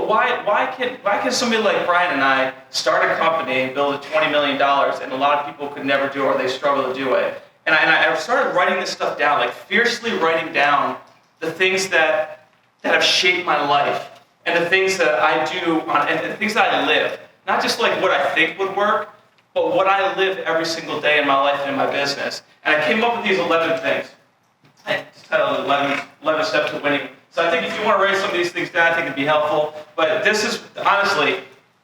Why can somebody like Brian and I start a company and build it $20 million and a lot of people could never do it or they struggle to do it? And I started writing this stuff down, like fiercely writing down the things that have shaped my life and the things that I do and the things that I live. Not just like what I think would work, but what I live every single day in my life and in my business. And I came up with these 11 things. I titled 11 Steps to Winning. So I think if you want to write some of these things down, I think it'd be helpful. But this is, honestly,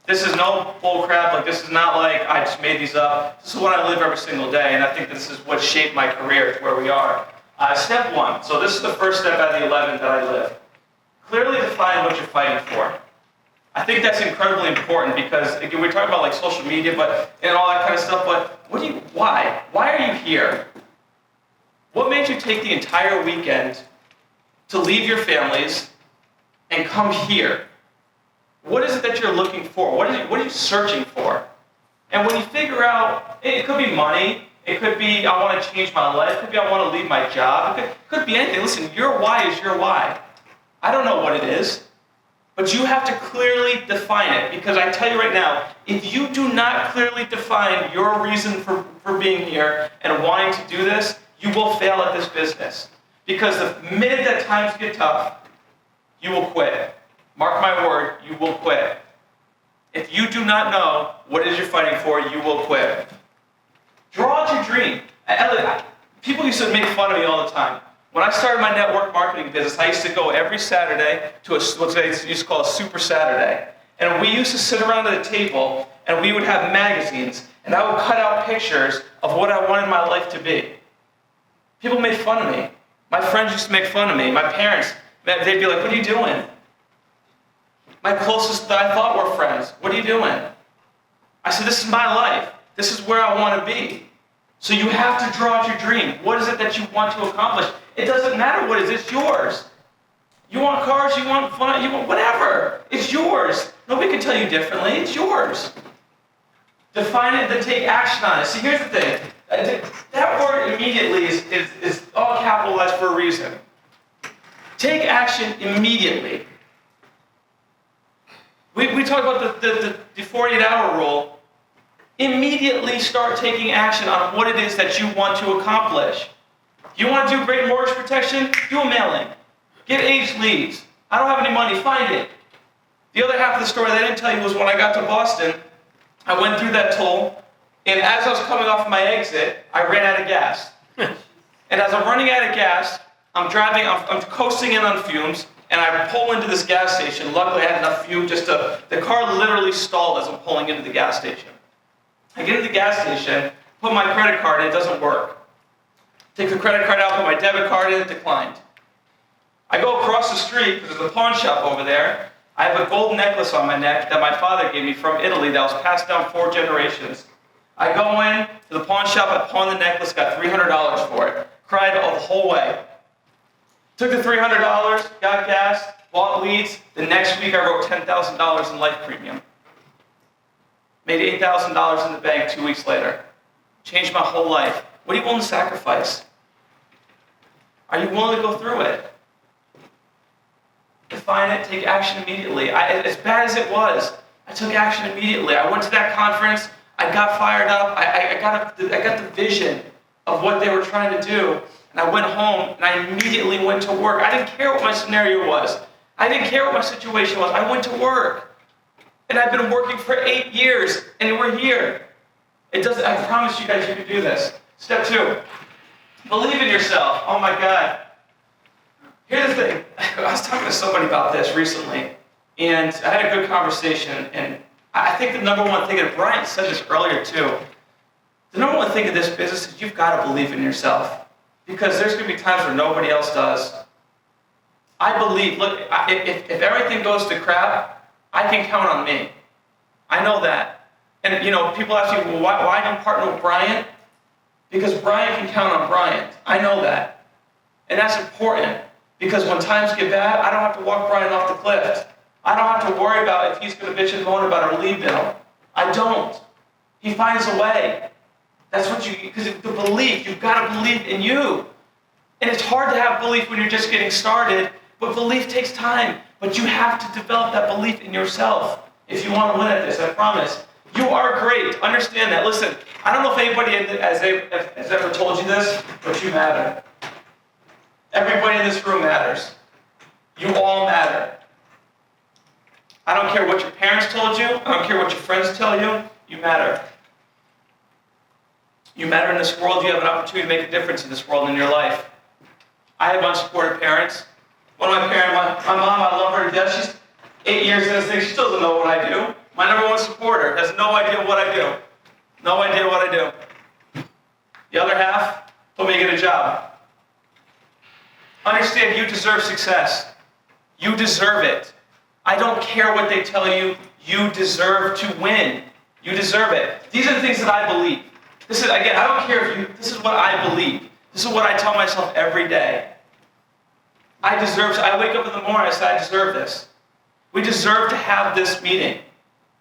this is no bull crap. Like, this is not like I just made these up. This is what I live every single day, and I think this is what shaped my career to where we are. Step 1. So this is the first step out of the 11 that I live. Clearly define what you're fighting for. I think that's incredibly important because, again, we're talking about like social media and all that kind of stuff, but why? Why are you here? What made you take the entire weekend to leave your families and come here? What is it that you're looking for? What are you searching for? And when you figure out, it could be money, it could be I want to change my life, it could be I want to leave my job, it could be anything. Listen, your why is your why. I don't know what it is, but you have to clearly define it, because I tell you right now, if you do not clearly define your reason for being here and wanting to do this, you will fail at this business. Because the minute that times get tough, you will quit. Mark my word, you will quit. If you do not know what it is you're fighting for, you will quit. Draw out your dream. People used to make fun of me all the time. When I started my network marketing business, I used to go every Saturday to what they used to call a Super Saturday. And we used to sit around at a table, and we would have magazines, and I would cut out pictures of what I wanted my life to be. People made fun of me. My friends used to make fun of me. My parents, they'd be like, what are you doing? My closest that I thought were friends, what are you doing? I said, this is my life. This is where I want to be. So you have to draw out your dream. What is it that you want to accomplish? It doesn't matter what it is, it's yours. You want cars, you want fun, you want whatever. It's yours. Nobody can tell you differently. It's yours. Define it, then take action on it. See, here's the thing. That word immediately is all capitalized for a reason. Take action immediately. We talk about the 48-hour rule. Immediately start taking action on what it is that you want to accomplish. You want to do great mortgage protection? Do a mailing. Get aged leads. I don't have any money, find it. The other half of the story that I didn't tell you was when I got to Boston, I went through that toll, and as I was coming off my exit, I ran out of gas. And as I'm running out of gas, I'm coasting in on fumes, and I pull into this gas station. Luckily, I had enough fume the car literally stalled as I'm pulling into the gas station. I get to the gas station, put my credit card in, it doesn't work. Take the credit card out, put my debit card in, it declined. I go across the street, because there's a pawn shop over there. I have a gold necklace on my neck that my father gave me from Italy that was passed down 4 generations. I go in to the pawn shop, I pawn the necklace, got $300 for it. Cried the whole way. Took the $300, got gas, bought leads. The next week I wrote $10,000 in life premium. Made $8,000 in the bank 2 weeks later. Changed my whole life. What are you willing to sacrifice? Are you willing to go through it? Define it, take action immediately. As bad as it was, I took action immediately. I went to that conference, I got fired up, I got the vision of what they were trying to do, and I went home and I immediately went to work. I didn't care what my scenario was. I didn't care what my situation was. I went to work. And I've been working for 8 years, and we're here. I promise you guys you can do this. Step 2, believe in yourself. Oh my God. Here's the thing. I was talking to somebody about this recently, and I had a good conversation, and I think the number one thing, and Brian said this earlier too, the number one thing in this business is you've got to believe in yourself, because there's going to be times where nobody else does. I believe, look, if everything goes to crap, I can count on me. I know that. And people ask me, well, why do you partner with Brian? Because Brian can count on Brian. I know that. And that's important, because when times get bad, I don't have to walk Brian off the cliff. I don't have to worry about if he's going to bitch and moan about our lead bill. I don't. He finds a way. That's what because the belief, you've got to believe in you. And it's hard to have belief when you're just getting started, but belief takes time. But you have to develop that belief in yourself if you want to win at this, I promise. You are great. Understand that. Listen, I don't know if anybody has ever told you this, but you matter. Everybody in this room matters. You all matter. I don't care what your parents told you. I don't care what your friends tell you. You matter. You matter in this world. You have an opportunity to make a difference in this world and in your life. I have unsupportive parents. One of my parents, my mom, I love her to death. She's 8 years in this thing. She still doesn't know what I do. My number one supporter has no idea what I do. No idea what I do. The other half told me to get a job. Understand, you deserve success. You deserve it. I don't care what they tell you. You deserve to win. You deserve it. These are the things that I believe. This is, again, I don't care if you, this is what I believe. This is what I tell myself every day. I wake up in the morning, I say, I deserve this. We deserve to have this meeting.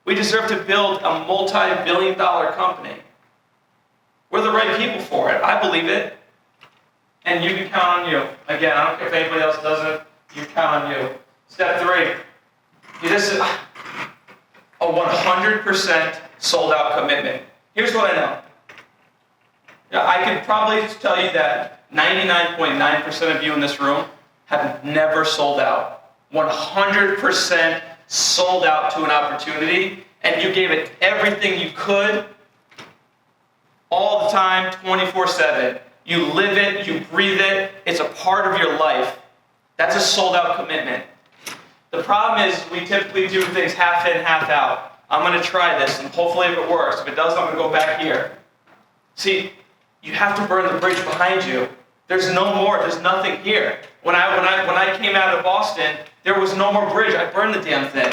We deserve to build a multi-billion-dollar company. We're the right people for it. I believe it. And you can count on you. Again, I don't care if anybody else does it. You count on you. Step 3. This is a 100% sold-out commitment. Here's what I know. I can probably tell you that 99.9% of you in this room have never sold out. 100% sold out to an opportunity, and you gave it everything you could, all the time, 24/7. You live it, you breathe it, it's a part of your life. That's a sold-out commitment. The problem is we typically do things half in, half out. I'm going to try this, and hopefully if it works. If it doesn't, I'm going to go back here. See, you have to burn the bridge behind you. There's no more. There's nothing here. When I came out of Boston, there was no more bridge. I burned the damn thing.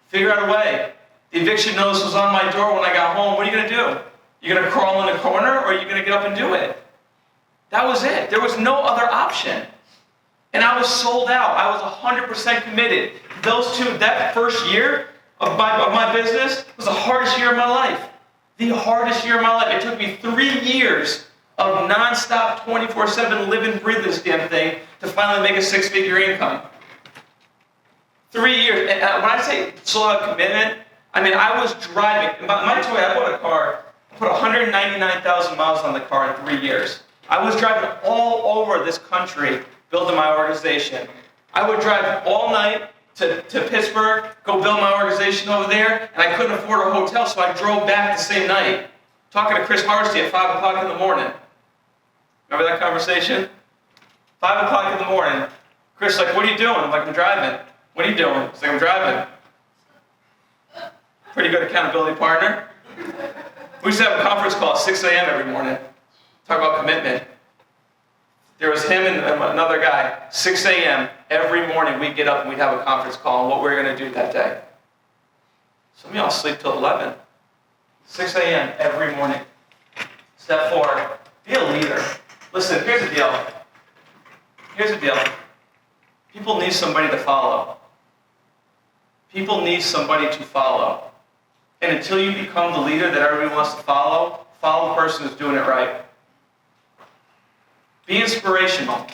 Figure out a way. The eviction notice was on my door when I got home. What are you going to do? You're going to crawl in the corner, or are you going to get up and do it? That was it. There was no other option. And I was sold out. I was 100% committed. That first year of my business was the hardest year of my life. The hardest year of my life. It took me 3 years of nonstop, 24/7, live and breathe this damn thing to finally make a 6-figure income. 3 years. And when I say sold out commitment, I mean I was driving. My Toy, I bought a car. I put 199,000 miles on the car in 3 years. I was driving all over this country building my organization. I would drive all night to Pittsburgh, go build my organization over there, and I couldn't afford a hotel, so I drove back the same night, talking to Chris Harsty at 5 o'clock in the morning. Remember that conversation? 5 o'clock in the morning. Chris is like, what are you doing? I'm like, I'm driving. What are you doing? He's like, I'm driving. Pretty good accountability partner. We used to have a conference call at 6 a.m. every morning. Talk about commitment. There was him and another guy. 6 a.m. every morning we'd get up and we'd have a conference call on what we were going to do that day. Some of y'all sleep till 11. 6 a.m. every morning. Step 4, be a leader. Listen, here's the deal. Here's the deal. People need somebody to follow. People need somebody to follow. And until you become the leader that everybody wants to follow the person who's doing it right. Be inspirational.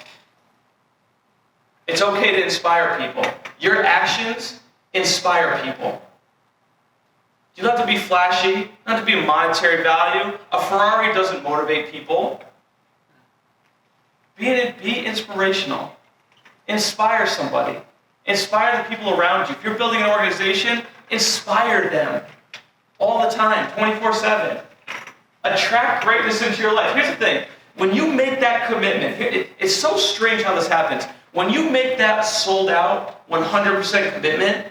It's okay to inspire people. Your actions inspire people. You don't have to be flashy. You don't have to be a monetary value. A Ferrari doesn't motivate people. Be inspirational. Inspire somebody. Inspire the people around you. If you're building an organization, inspire them all the time, 24/7. Attract greatness into your life. Here's the thing. When you make that commitment, it's so strange how this happens. When you make that sold out, 100% commitment,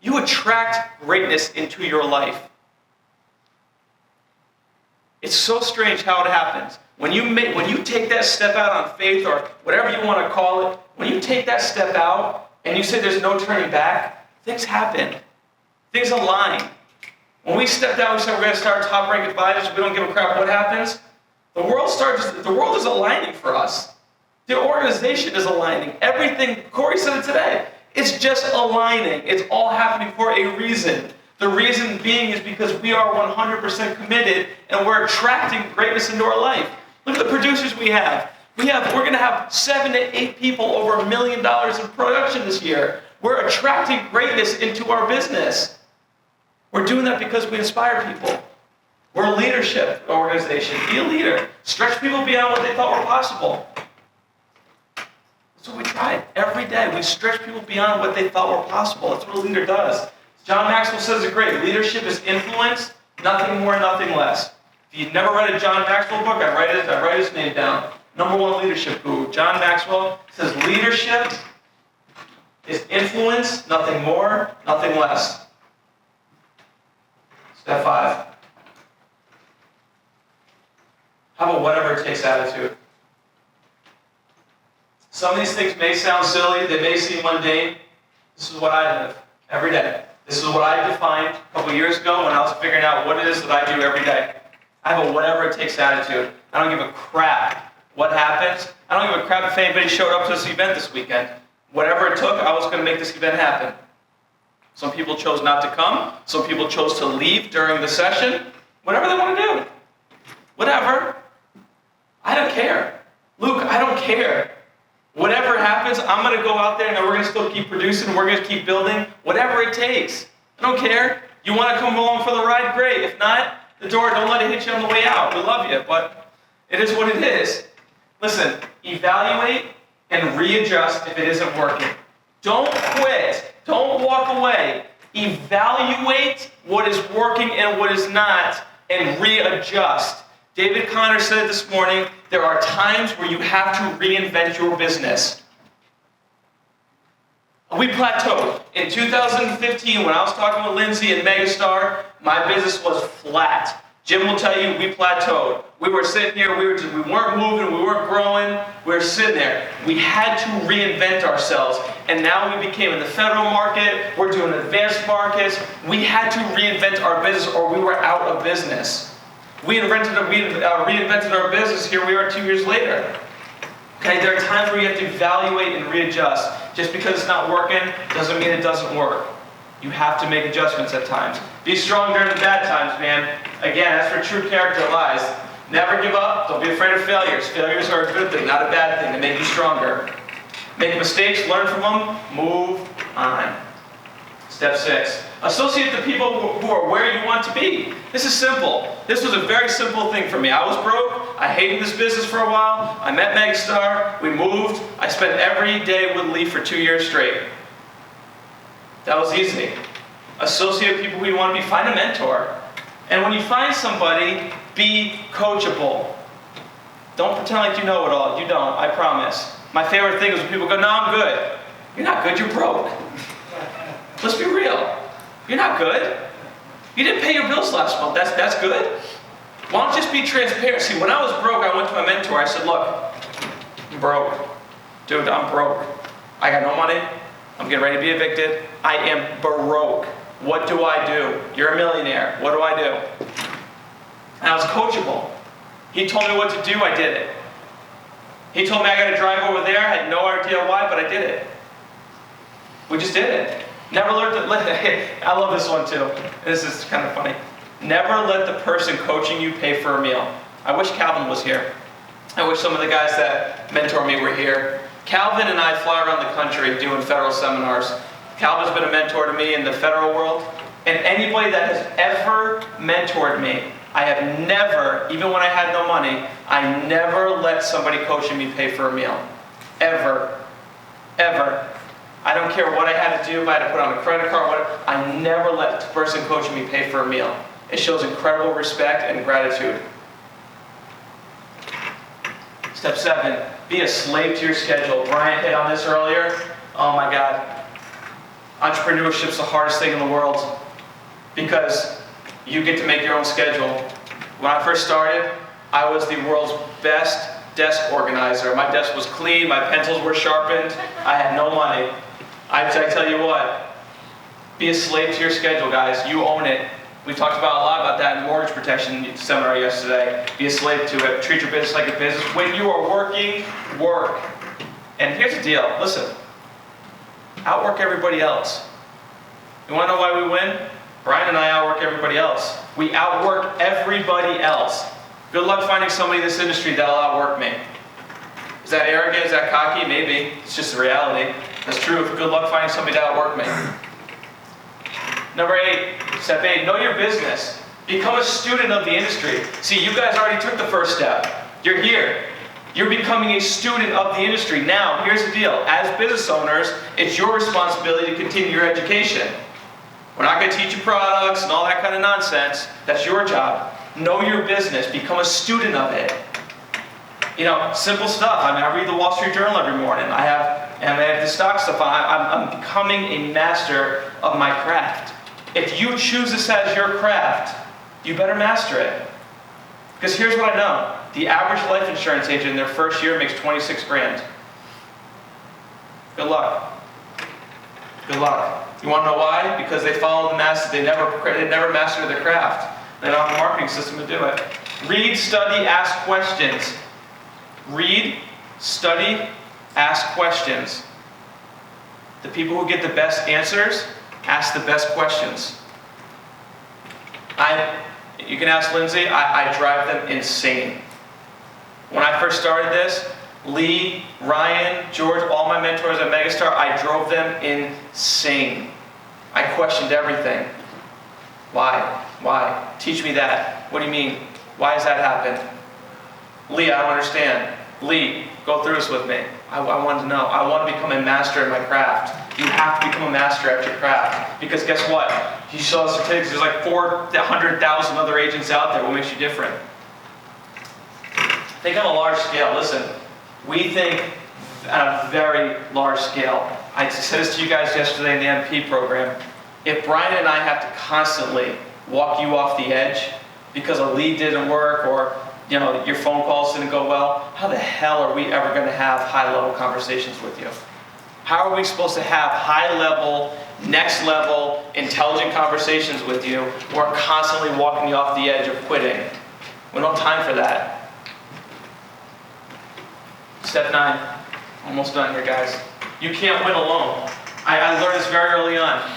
you attract greatness into your life. It's so strange how it happens. When you take that step out on faith, or whatever you want to call it, when you take that step out and you say there's no turning back, things happen. Things align. When we stepped out, we said we're going to start top-ranked advisors, we don't give a crap what happens. The world is aligning for us. The organization is aligning. Everything, Corey said it today, it's just aligning. It's all happening for a reason. The reason being is because we are 100% committed and we're attracting greatness into our life. Look at the producers we have. We're going to have 7 to 8 people over $1 million in production this year. We're attracting greatness into our business. We're doing that because we inspire people. We're a leadership organization. Be a leader. Stretch people beyond what they thought were possible. That's what we try every day. We stretch people beyond what they thought were possible. That's what a leader does. John Maxwell says it great. Leadership is influence, nothing more, nothing less. If you've never read a John Maxwell book, I write his name down. #1 leadership guru. John Maxwell says leadership is influence, nothing more, nothing less. Step 5. How about whatever it takes attitude? Some of these things may sound silly, they may seem mundane. This is what I live every day. This is what I defined a couple years ago when I was figuring out what it is that I do every day. I have a whatever it takes attitude. I don't give a crap what happens. I don't give a crap if anybody showed up to this event this weekend. Whatever it took, I was going to make this event happen. Some people chose not to come. Some people chose to leave during the session. Whatever they want to do. Whatever. I don't care. Luke, I don't care. Whatever happens, I'm going to go out there and we're going to still keep producing. We're going to keep building. Whatever it takes. I don't care. You want to come along for the ride? Great. If not, the door, don't let it hit you on the way out. We love you, but it is what it is. Listen, evaluate and readjust if it isn't working. Don't quit. Don't walk away. Evaluate what is working and what is not and readjust. David Conner said this morning, there are times where you have to reinvent your business. We plateaued. In 2015, when I was talking with Lindsay and Megastar, my business was flat. Jim will tell you, we plateaued. We were sitting here, we weren't moving, we weren't growing, we were sitting there. We had to reinvent ourselves. And now we became in the federal market, we're doing advanced markets. We had to reinvent our business or we were out of business. We reinvented our business, here we are 2 years later. Okay, there are times where you have to evaluate and readjust. Just because it's not working doesn't mean it doesn't work. You have to make adjustments at times. Be strong during the bad times, man. Again, that's where true character lies. Never give up. Don't be afraid of failures. Failures are a good thing, not a bad thing. They make you stronger. Make mistakes, learn from them, move on. Step 6. Associate the people who are where you want to be. This is simple. This was a very simple thing for me. I was broke. I hated this business for a while. I met Megastar. We moved. I spent every day with Lee for 2 years straight. That was easy. Associate people who you want to be. Find a mentor. And when you find somebody, be coachable. Don't pretend like you know it all. You don't, I promise. My favorite thing is when people go, no, I'm good. You're not good, you're broke. Let's be real. You're not good. You didn't pay your bills last month. That's good. Why don't you just be transparent? See, when I was broke, I went to my mentor. I said, look, I'm broke. Dude, I'm broke. I got no money. I'm getting ready to be evicted. I am broke. What do I do? You're a millionaire. What do I do? And I was coachable. He told me what to do. I did it. He told me I got to drive over there. I had no idea why, but I did it. We just did it. Never learned to let I love this one too. This is kind of funny. Never let the person coaching you pay for a meal. I wish Calvin was here. I wish some of the guys that mentor me were here. Calvin and I fly around the country doing federal seminars. Calvin's been a mentor to me in the federal world. And anybody that has ever mentored me, I have never, even when I had no money, I never let somebody coaching me pay for a meal. Ever. Ever. I don't care what I had to do, if I had to put on a credit card, whatever. I never let the person coaching me pay for a meal. It shows incredible respect and gratitude. Step 7, be a slave to your schedule. Brian hit on this earlier. Oh my God. Entrepreneurship's the hardest thing in the world because you get to make your own schedule. When I first started, I was the world's best desk organizer. My desk was clean, my pencils were sharpened, I had no money. I tell you what, be a slave to your schedule, guys. You own it. We talked about a lot about that in the mortgage protection seminar yesterday. Be a slave to it. Treat your business like a business. When you are working, work. And here's the deal. Listen, outwork everybody else. You want to know why we win? Brian and I outwork everybody else. We outwork everybody else. Good luck finding somebody in this industry that'll outwork me. Is that arrogant? Is that cocky? Maybe. It's just the reality. That's true. Good luck finding somebody that'll work me. Number 8, step 8, know your business. Become a student of the industry. See, you guys already took the first step. You're here. You're becoming a student of the industry. Now, here's the deal. As business owners, it's your responsibility to continue your education. We're not going to teach you products and all that kind of nonsense. That's your job. Know your business. Become a student of it. You know, simple stuff. I mean, I read the Wall Street Journal every morning. I have the stock stuff. I'm becoming a master of my craft. If you choose this as your craft, you better master it. Because here's what I know. The average life insurance agent in their first year makes 26 grand. Good luck. Good luck. You want to know why? Because they follow the master. They never mastered their craft. They don't have a marketing system to do it. Read, study, ask questions. Read, study, ask questions. The people who get the best answers ask the best questions. You can ask Lindsay, I drive them insane. When I first started this, Lee, Ryan, George, all my mentors at Megastar, I drove them insane. I questioned everything. Why? Why? Teach me that. What do you mean? Why does that happen? Lee, I don't understand. Lee, go through this with me. I wanted to know. I want to become a master in my craft. You have to become a master at your craft. Because guess what? You saw the statistics. There's like 400,000 other agents out there. What makes you different? Think on a large scale. Listen, we think on a very large scale. I said this to you guys yesterday in the MP program. If Brian and I have to constantly walk you off the edge because a lead didn't work or your phone calls didn't go well, how the hell are we ever going to have high-level conversations with you? How are we supposed to have high-level, next-level, intelligent conversations with you? We're constantly walking you off the edge of quitting. We don't have time for that. Step 9. Almost done here, guys. You can't win alone. I learned this very early on.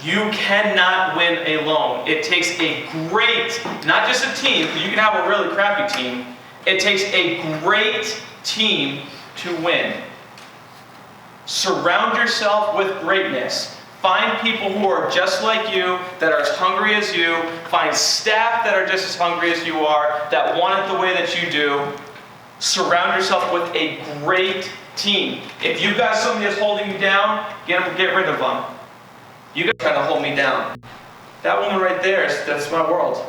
You cannot win alone. It takes a great, not just a team, you can have a really crappy team. It takes a great team to win. Surround yourself with greatness. Find people who are just like you, that are as hungry as you. Find staff that are just as hungry as you are, that want it the way that you do. Surround yourself with a great team. If you've got somebody that's holding you down, get rid of them. You guys are trying to hold me down. That woman right there, that's my world.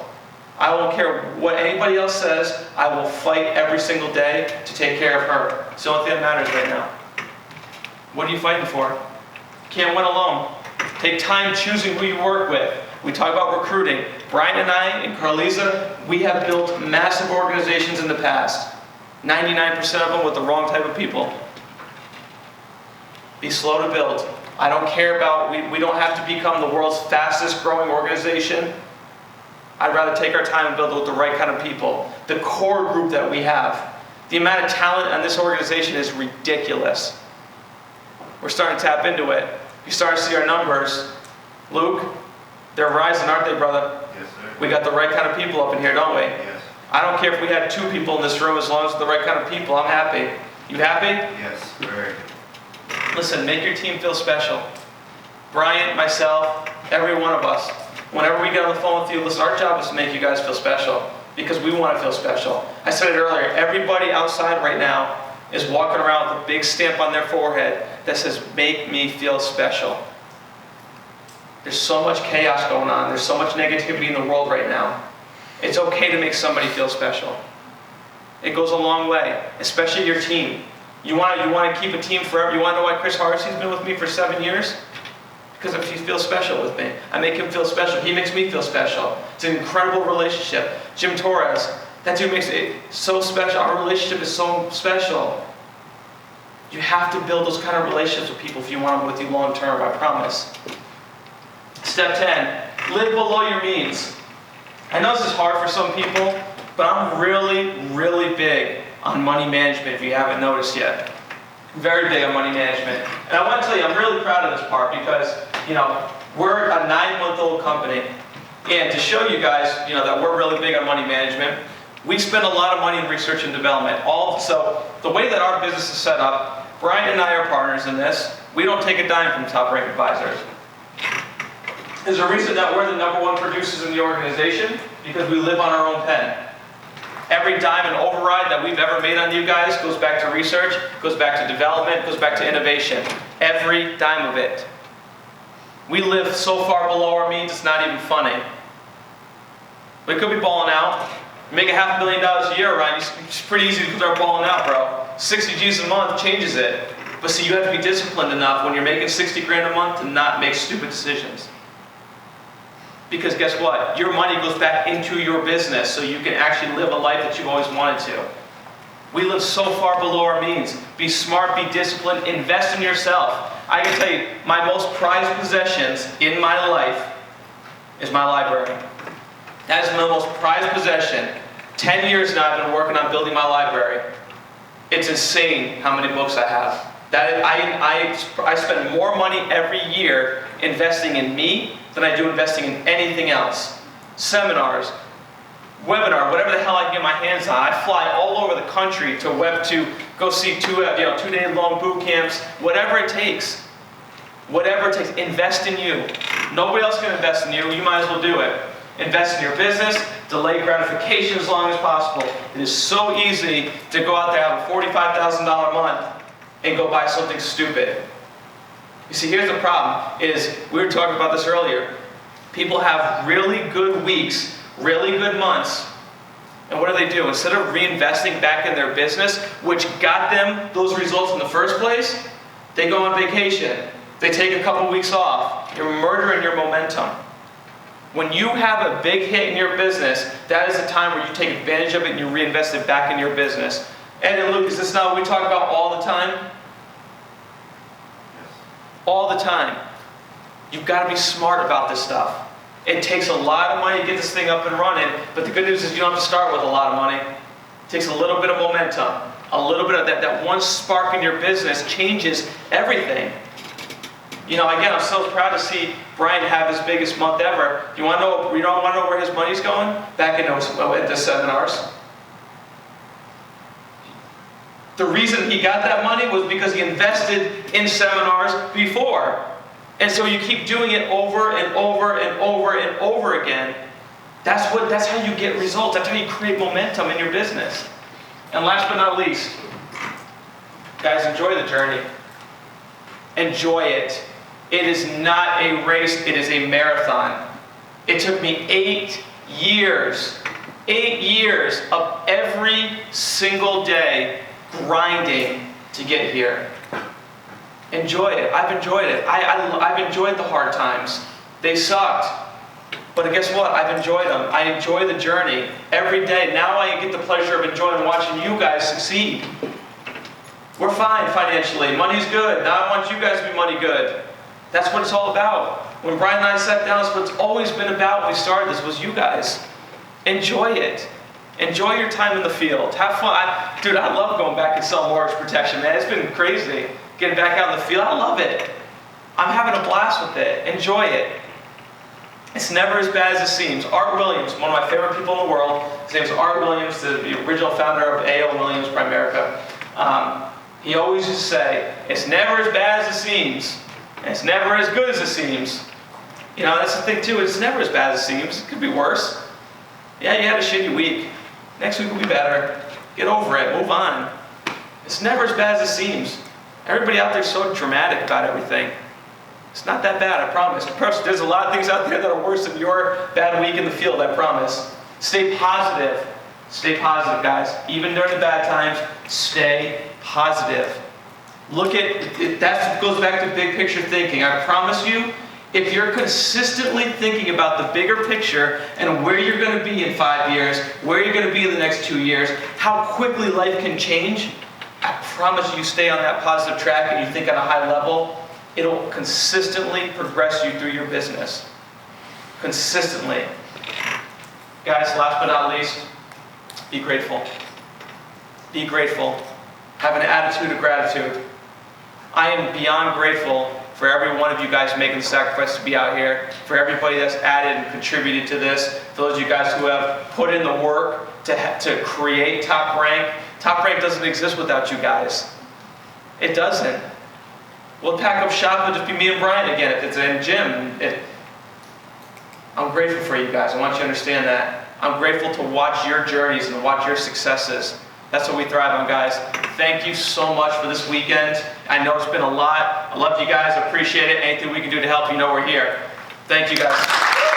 I won't care what anybody else says. I will fight every single day to take care of her. It's the only thing that matters right now. What are you fighting for? Can't win alone. Take time choosing who you work with. We talk about recruiting. Brian and I and Carlisa, we have built massive organizations in the past. 99% of them with the wrong type of people. Be slow to build. I don't care about, we don't have to become the world's fastest growing organization. I'd rather take our time and build it with the right kind of people. The core group that we have. The amount of talent on this organization is ridiculous. We're starting to tap into it. You start to see our numbers. Luke, they're rising, aren't they, brother? Yes, sir. We got the right kind of people up in here, don't we? Yes. I don't care if we had 2 people in this room, as long as they're the right kind of people. I'm happy. You happy? Yes, very. Listen, make your team feel special. Brian, myself, every one of us. Whenever we get on the phone with you, listen, our job is to make you guys feel special because we want to feel special. I said it earlier, everybody outside right now is walking around with a big stamp on their forehead that says, make me feel special. There's so much chaos going on. There's so much negativity in the world right now. It's okay to make somebody feel special. It goes a long way, especially your team. You want to keep a team forever. You want to know why Chris Harvey's been with me for 7 years? Because if he feels special with me. I make him feel special. He makes me feel special. It's an incredible relationship. Jim Torres, that dude makes it so special. Our relationship is so special. You have to build those kind of relationships with people if you want them with you long term, I promise. Step 10, live below your means. I know this is hard for some people, but I'm really, really big on money management if you haven't noticed yet. Very big on money management. And I want to tell you, I'm really proud of this part because, we're a 9-month-old company. And to show you guys, that we're really big on money management, We spend a lot of money in research and development. So the way that our business is set up, Brian and I are partners in this. We don't take a dime from top-ranked advisors. There's a reason that we're the #1 producers in the organization, because we live on our own pen. Every dime and override that we've ever made on you guys goes back to research, goes back to development, goes back to innovation. Every dime of it. We live so far below our means, it's not even funny. We could be balling out. Make $500,000 a year, Ryan. It's pretty easy to start balling out, bro. 60 G's a month changes it. But see, you have to be disciplined enough when you're making 60 grand a month to not make stupid decisions. Because guess what? Your money goes back into your business so you can actually live a life that you've always wanted to. We live so far below our means. Be smart, be disciplined, invest in yourself. I can tell you, my most prized possessions in my life is my library. That is my most prized possession. 10 years now I've been working on building my library. It's insane how many books I have. I spend more money every year investing in me than I do investing in anything else. Seminars, webinar, whatever the hell I can get my hands on. I fly all over the country to go see two-day long boot camps, whatever it takes. Whatever it takes, invest in you. Nobody else can invest in you, you might as well do it. Invest in your business, delay gratification as long as possible. It is so easy to go out there and have a $45,000 a month and go buy something stupid. You see, here's the problem, is we were talking about this earlier. People have really good weeks, really good months, and what do? Instead of reinvesting back in their business, which got them those results in the first place, they go on vacation. They take a couple weeks off. You're murdering your momentum. When you have a big hit in your business, that is the time where you take advantage of it and you reinvest it back in your business. Ed and Luke, is this not what we talk about all the time? All the time. You've got to be smart about this stuff. It takes a lot of money to get this thing up and running, but the good news is you don't have to start with a lot of money. It takes a little bit of momentum. A little bit of that one spark in your business changes everything. You know, again, I'm so proud to see Brian have his biggest month ever. You want to know? You don't want to know where his money's going? Back in the seminars. The reason he got that money was because he invested in seminars before. And so you keep doing it over and over and over and over again. That's how you get results. That's how you create momentum in your business. And last but not least, guys, enjoy the journey. Enjoy it. It is not a race, it is a marathon. It took me 8 years of every single day grinding to get here. Enjoy it. I've enjoyed it. I've enjoyed the hard times. They sucked. But guess what? I've enjoyed them. I enjoy the journey every day. Now I get the pleasure of enjoying watching you guys succeed. We're fine financially. Money's good. Now I want you guys to be money good. That's what it's all about. When Brian and I sat down, that's what it's always been about when we started this, was you guys. Enjoy it. Enjoy your time in the field. Have fun. Dude, I love going back and selling mortgage protection, man. It's been crazy. Getting back out in the field, I love it. I'm having a blast with it. Enjoy it. It's never as bad as it seems. Art Williams, one of my favorite people in the world. His name is Art Williams, the original founder of A.O. Williams Primerica. He always used to say, it's never as bad as it seems. And it's never as good as it seems. You know, that's the thing too. It's never as bad as it seems. It could be worse. Yeah, you had a shitty week. Next week will be better. Get over it. Move on. It's never as bad as it seems. Everybody out there is so dramatic about everything. It's not that bad, I promise. There's a lot of things out there that are worse than your bad week in the field, I promise. Stay positive. Stay positive, guys. Even during the bad times, stay positive. Look at, that goes back to big picture thinking. I promise you, if you're consistently thinking about the bigger picture and where you're going to be in 5 years, where you're going to be in the next 2 years, how quickly life can change, I promise you stay on that positive track and you think at a high level, it'll consistently progress you through your business. Consistently. Guys, last but not least, be grateful. Be grateful. Have an attitude of gratitude. I am beyond grateful for every one of you guys making the sacrifice to be out here, for everybody that's added and contributed to this, for those of you guys who have put in the work to create Top Rank. Top Rank doesn't exist without you guys. It doesn't. We'll pack up shop, it'll just be me and Brian again if it's in gym. I'm grateful for you guys. I want you to understand that. I'm grateful to watch your journeys and watch your successes. That's what we thrive on, guys. Thank you so much for this weekend. I know it's been a lot. I love you guys. I appreciate it. Anything we can do to help, you know we're here. Thank you, guys.